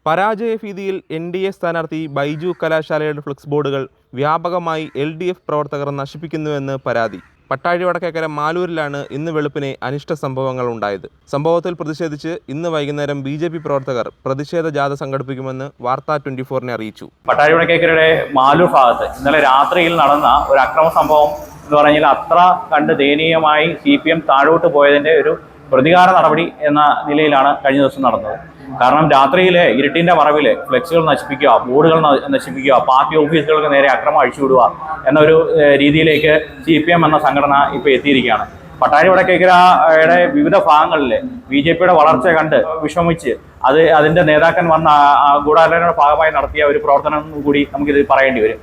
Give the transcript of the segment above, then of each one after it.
പരാജയഭീതിയിൽ NDA സ്ഥാനാർത്ഥി Baiju കലാശാലയുടെ flux ബോർഡുകൾ വ്യാപകമായി എൽ.ഡി.എഫ് പ്രവർത്തകർ നശിപ്പിക്കുന്നുവെന്ന് പരാതി. പട്ടാഴി വടക്കേക്കര മാലൂരിലാണ് ഇന്ന് വെളുപ്പിനെ അനിഷ്ട സംഭവങ്ങൾ ഉണ്ടായത്. സംഭവത്തിൽ പ്രതിഷേധിച്ച് ഇന്ന് വൈകുന്നേരം ബി.ജെ.പി പ്രവർത്തകർ പ്രതിഷേധ ജാഥ സംഘടിപ്പിക്കുമെന്ന് വാർത്ത 24 അറിയിച്ചു. പട്ടാഴി വടക്കേക്കരയുടെ മാലൂർ ഭാഗത്ത് ഇന്നലെ രാത്രിയിൽ നടന്ന ഒരു അക്രമ സംഭവം എന്ന് പറഞ്ഞാൽ അത്ര കണ്ട് ദയനീയമായി CPM താഴോട്ട് പോയതിൻ്റെ ഒരു പ്രതികാര നടപടി എന്ന നിലയിലാണ് കഴിഞ്ഞ ദിവസം നടന്നത്. കാരണം രാത്രിയിലെ ഇരുട്ടിന്റെ മറവിൽ ഫ്ലെക്സുകൾ നശിപ്പിക്കുക, ബോർഡുകൾ നശിപ്പിക്കുക, പാർട്ടി ഓഫീസുകൾക്ക് നേരെ അക്രമം അഴിച്ചുവിടുക എന്നൊരു രീതിയിലേക്ക് CPM എന്ന സംഘടന ഇപ്പോൾ എത്തിയിരിക്കുകയാണ്. പട്ടാഴി വടക്കേക്കരയുടെ വിവിധ ഭാഗങ്ങളിൽ BJPയുടെ വളർച്ച കണ്ട് വിഷമിച്ച് അതിന്റെ നേതാക്കന്മാർ ഗൂഢാലോചനയുടെ ഭാഗമായി നടത്തിയ ഒരു പ്രവർത്തനം കൂടി നമുക്കിത് പറയേണ്ടി വരും.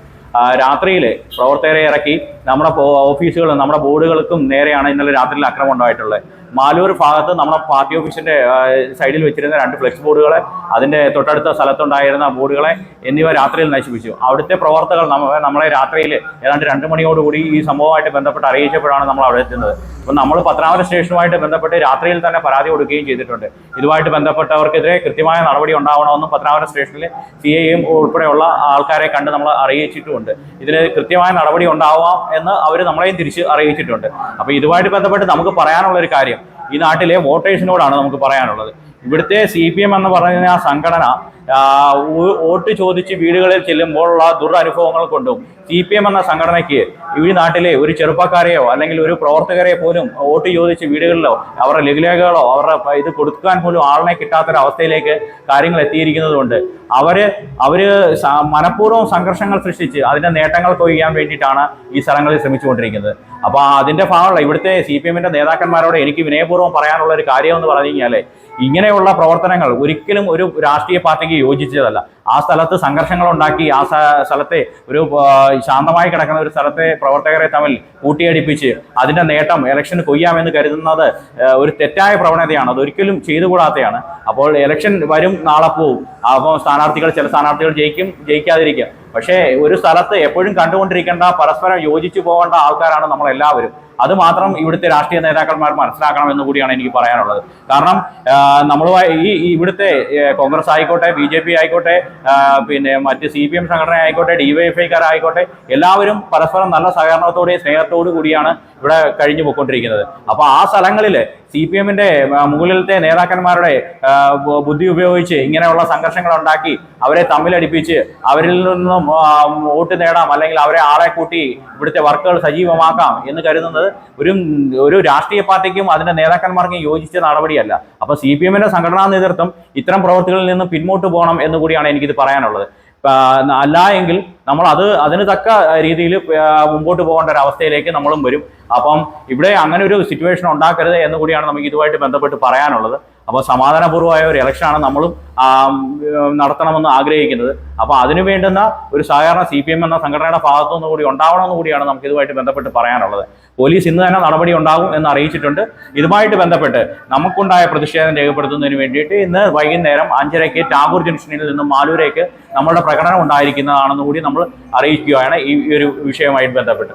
രാത്രിയിൽ പ്രവർത്തകരെ ഇറക്കി നമ്മുടെ ഓഫീസുകളും നമ്മുടെ ബോർഡുകൾക്കും നേരെയാണ് ഇന്നലെ രാത്രിയിൽ അക്രമം ഉണ്ടായിട്ടുള്ളത്. മാലൂർ ഭാഗത്ത് നമ്മുടെ പാർട്ടി ഓഫീസിന്റെ സൈഡിൽ വെച്ചിരുന്ന 2 ഫ്ലെക്സ് ബോർഡുകളെ, അതിന്റെ തൊട്ടടുത്ത സ്ഥലത്തുണ്ടായിരുന്ന ബോർഡുകളെ എന്നിവ രാത്രിയിൽ നശിപ്പിച്ചു. അവിടുത്തെ പ്രവർത്തകർ നമ്മളെ രാത്രിയിൽ ഏതാണ്ട് 2 മണിയോടുകൂടി ഈ സംഭവമായിട്ട് ബന്ധപ്പെട്ട് അറിയിച്ചപ്പോഴാണ് നമ്മൾ അവിടെ എത്തുന്നത്. അപ്പം നമ്മൾ പത്തനാപുരം സ്റ്റേഷനുമായിട്ട് ബന്ധപ്പെട്ട് രാത്രിയിൽ തന്നെ പരാതി കൊടുക്കുകയും ചെയ്തിട്ടുണ്ട്. ഇതുമായിട്ട് ബന്ധപ്പെട്ടവർക്കെതിരെ കൃത്യമായ നടപടി ഉണ്ടാവണമെന്നും പത്തനാപുരം സ്റ്റേഷനിലെ CIയും ഉൾപ്പെടെയുള്ള ആൾക്കാരെ കണ്ട് നമ്മൾ അറിയിച്ചിട്ടുമുണ്ട്. ഇതിന് കൃത്യമായ നടപടി ഉണ്ടാവാം എന്ന് അവർ നമ്മളെയും തിരിച്ച് അറിയിച്ചിട്ടുണ്ട്. അപ്പോൾ ഇതുമായിട്ട് ബന്ധപ്പെട്ട് നമുക്ക് പറയാനുള്ള ഒരു കാര്യം ഈ നാട്ടിലെ വോട്ടേഴ്സിനോടാണ് നമുക്ക് പറയാനുള്ളത്. ഇവിടുത്തെ CPM എന്ന് പറയുന്ന ആ സംഘടന വോട്ട് ചോദിച്ച് വീടുകളിൽ ചെല്ലുമ്പോഴുള്ള ദുരനുഭവങ്ങൾ കൊണ്ടും CPM എന്ന സംഘടനയ്ക്ക് ഈ നാട്ടിലെ ഒരു ചെറുപ്പക്കാരെയോ അല്ലെങ്കിൽ ഒരു പ്രവർത്തകരെ പോലും വോട്ട് ചോദിച്ച് വീടുകളിലോ അവരുടെ ലഘുലേഖകളോ അവരുടെ ഇത് കൊടുക്കാൻ പോലും ആളിനെ കിട്ടാത്തൊരവസ്ഥയിലേക്ക് കാര്യങ്ങൾ എത്തിയിരിക്കുന്നതുകൊണ്ട് അവര് മനഃപൂർവ്വം സംഘർഷങ്ങൾ സൃഷ്ടിച്ച് അതിന്റെ നേട്ടങ്ങൾ കൊയ്യാൻ വേണ്ടിയിട്ടാണ് ഈ സ്ഥലങ്ങളിൽ ശ്രമിച്ചുകൊണ്ടിരിക്കുന്നത്. അപ്പോൾ അതിന്റെ ഭാഗമുള്ള ഇവിടുത്തെ CPMന്റെ നേതാക്കന്മാരോട് എനിക്ക് വിനയപൂർവ്വം പറയാനുള്ള ഒരു കാര്യം എന്ന് പറഞ്ഞു കഴിഞ്ഞാൽ ഇങ്ങനെയുള്ള പ്രവർത്തനങ്ങൾ ഒരിക്കലും ഒരു രാഷ്ട്രീയ പാർട്ടിക്ക് യോജിച്ചതല്ല. ആ സ്ഥലത്ത് സംഘർഷങ്ങൾ ഉണ്ടാക്കി ആ സ്ഥലത്തെ ഒരു ശാന്തമായി കിടക്കുന്ന ഒരു സ്ഥലത്തെ പ്രവർത്തകരെ തമ്മിൽ കൂട്ടിയടിപ്പിച്ച് അതിന്റെ നേട്ടം ഇലക്ഷൻ കൊയ്യാമെന്ന് കരുതുന്നത് ഒരു തെറ്റായ പ്രവണതയാണ്. അതൊരിക്കലും ചെയ്തുകൂടാത്തതാണ്. അപ്പോൾ ഇലക്ഷൻ വരും, നാളെ പോവും. അപ്പോൾ ചില സ്ഥാനാർത്ഥികൾ ജയിക്കും, ജയിക്കാതിരിക്കും. പക്ഷേ ഒരു സ്ഥലത്ത് എപ്പോഴും കണ്ടുകൊണ്ടിരിക്കേണ്ട, പരസ്പരം യോജിച്ചു പോകേണ്ട ആൾക്കാരാണ് നമ്മളെല്ലാവരും. അത് മാത്രം ഇവിടുത്തെ രാഷ്ട്രീയ നേതാക്കന്മാർ മനസ്സിലാക്കണമെന്ന് കൂടിയാണ് എനിക്ക് പറയാനുള്ളത്. കാരണം നമ്മളുമായി ഇവിടുത്തെ കോൺഗ്രസ് ആയിക്കോട്ടെ, BJP ആയിക്കോട്ടെ, പിന്നെ മറ്റ് CPM സംഘടന ആയിക്കോട്ടെ, DYFIക്കാരായിക്കോട്ടെ, എല്ലാവരും പരസ്പരം നല്ല സഹകരണത്തോടെയും സ്നേഹത്തോടു കൂടിയാണ് ഇവിടെ കഴിഞ്ഞു പോയിക്കൊണ്ടിരിക്കുന്നത്. അപ്പോൾ ആ സ്ഥലങ്ങളിൽ CPMന്റെ മുകളിലത്തെ നേതാക്കന്മാരുടെ ബുദ്ധി ഉപയോഗിച്ച് ഇങ്ങനെയുള്ള സംഘർഷങ്ങൾ ഉണ്ടാക്കി അവരെ തമ്മിലടിപ്പിച്ച് അവരിൽ നിന്നും വോട്ട് നേടാം അല്ലെങ്കിൽ അവരെ ആളെ കൂട്ടി ഇവിടുത്തെ വർക്കുകൾ സജീവമാക്കാം എന്ന് കരുതുന്നത് ഒരു രാഷ്ട്രീയ പാർട്ടിക്കും അതിന്റെ നേതാക്കന്മാർക്കും യോജിച്ച നടപടിയല്ല. അപ്പൊ CPMന്റെ സംഘടനാ നേതൃത്വം ഇത്തരം പ്രവൃത്തികളിൽ നിന്ന് പിന്നോട്ട് പോകണം എന്ന് കൂടിയാണ് എനിക്കിത് പറയാനുള്ളത്. അല്ല എങ്കിൽ നമ്മൾ അതിന് തക്ക രീതിയിൽ മുമ്പോട്ട് പോകേണ്ട ഒരു അവസ്ഥയിലേക്ക് നമ്മളും വരും. അപ്പം ഇവിടെ അങ്ങനെ ഒരു സിറ്റുവേഷൻ ഉണ്ടാക്കരുത് എന്ന് കൂടിയാണ് നമുക്ക് ഇതുമായിട്ട് ബന്ധപ്പെട്ട് പറയാനുള്ളത്. അപ്പോൾ സമാധാനപൂർവമായ ഒരു ഇലക്ഷനാണ് നമ്മളും നടത്തണമെന്ന് ആഗ്രഹിക്കുന്നത്. അപ്പോൾ അതിനു വേണ്ടുന്ന ഒരു സഹകരണ CPM എന്ന സംഘടനയുടെ ഭാഗത്തുനിന്ന് കൂടി ഉണ്ടാവണമെന്ന് കൂടിയാണ് നമുക്ക് ഇതുമായിട്ട് ബന്ധപ്പെട്ട് പറയാനുള്ളത്. പോലീസ് ഇന്ന് തന്നെ നടപടി ഉണ്ടാകും എന്ന് അറിയിച്ചിട്ടുണ്ട്. ഇതുമായിട്ട് ബന്ധപ്പെട്ട് നമുക്കുണ്ടായ പ്രതിഷേധം രേഖപ്പെടുത്തുന്നതിന് വേണ്ടിയിട്ട് ഇന്ന് വൈകുന്നേരം 5:30 ടാഗോർ ജംഗ്ഷനിൽ നിന്നും മാലൂരേക്ക് നമ്മളുടെ പ്രകടനം ഉണ്ടായിരിക്കുന്നതാണെന്ന് കൂടി നമ്മൾ അറിയിക്കുകയാണ് ഈ ഒരു വിഷയവുമായിട്ട് ബന്ധപ്പെട്ട്.